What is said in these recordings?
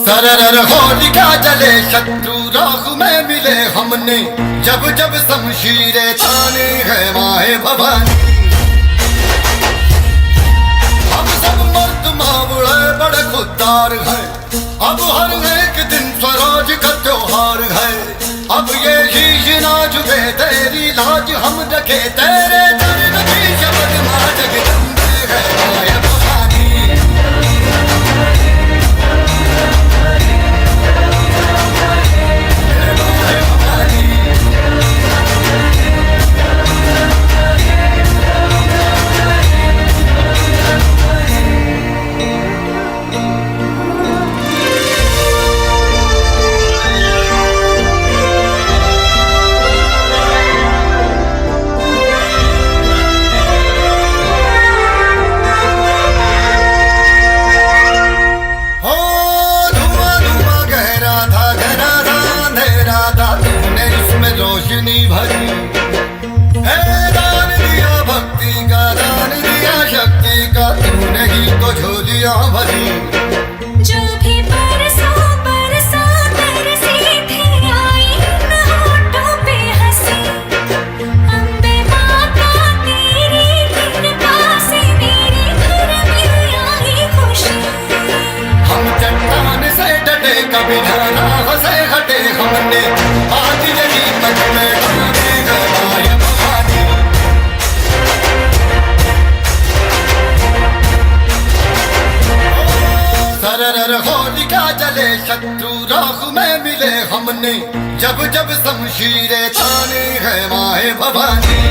तरर होलिका जले शत्रु राह में मिले हमने जब जब शमशीरें ताने है माए भवानी। हम सब मर्द मावड़े बड़े खुददार हैं, अब हर एक दिन स्वराज का त्योहार है। अब ये शीश ना झुके तेरी लाज हम रखे, तेरे दर्द की शब्द मां जगदम्बे है माए भवानी। रोशनी भरी है, दान दिया भक्ति का, दान दिया शक्ति का, तूने ही तो झोलियां भरी। जो भी बरसों बरसों तरसी थी आई न होठों पे हंसी। अम्बे माता तेरी कृपा से मेरे घर में आई खुशी। हम चट्टान से डटे कभी राह से हटे, हमने आज यही तक में ढूंढे माए भवानी। तरर होलिका जले शत्रु राह में मिले हमने जब जब शमशीरें ताने है माए भवानी।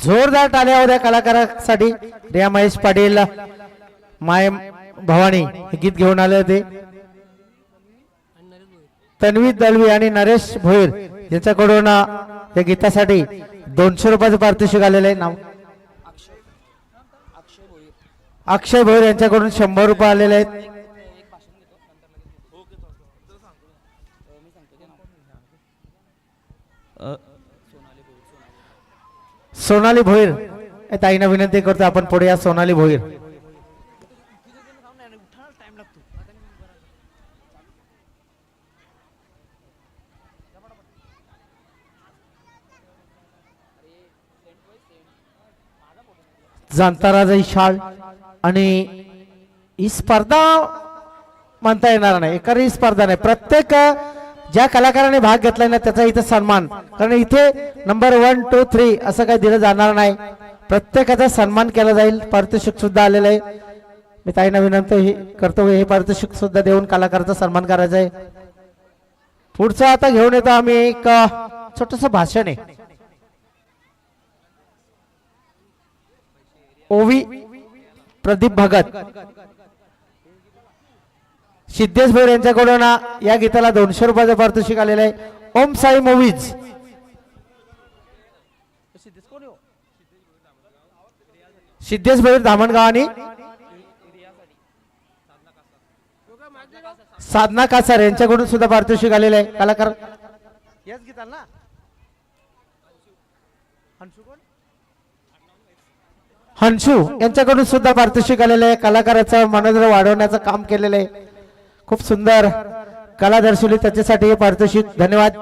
जोरदार टाळ्या होत्या कलाकारासाठी। रिया महेश पाटील माय भवानी हे गीत घेऊन आले होते। तन्वी दळवी आणि नरेश भोईर यांच्याकडून या गीतासाठी 200 रुपयाचं पारितोषिक आलेलं आहे। नाव अक्षय भोईर यांच्याकडून 100 रुपये आलेले आहेत। सोनाली भोईर ताईंना विनंती करतो आपण पुढे या। सोनाली भोईर जाणता राजा शाळ आणि ही स्पर्धा म्हणता येणार नाही, एका ही स्पर्धा नाही, प्रत्येक ज्या कलाकाराने भाग घेतलाय ना त्याचा इथे सन्मान, कारण इथे नंबर 1 2 3 असं काही दिलं जाणार नाही, प्रत्येकाचा सन्मान केला जाईल। पारितोषिक सुद्धा आलेलं आहे। मी ताईंना विनंती करतो हे पारितोषिक सुद्धा देऊन कलाकाराचा सन्मान करायचा आहे। पुढचं आता घेऊन येतो आम्ही एक छोटंसं भाषण आहे। ओवी प्रदीप भगत सिद्धेश भोईर यांच्याकडून या गीताला 200 रुपयाचं पारितोषिक आलेलं आहे। ओम साई मूवीज सिद्धेश भोईर धामणगाव आणि साधना कासार यांच्याकडून सुद्धा पारितोषिक आलेलं आहे। कलाकार याच गीताला ना हंशू यांच्याकडून सुद्धा पारितोषिक आलेलं आहे। कलाकाराचं मनोदर वाढवण्याचं काम केलेलं आहे, खूप सुंदर कला दर्शवली, त्याच्यासाठी हे पारितोषिक। धन्यवाद।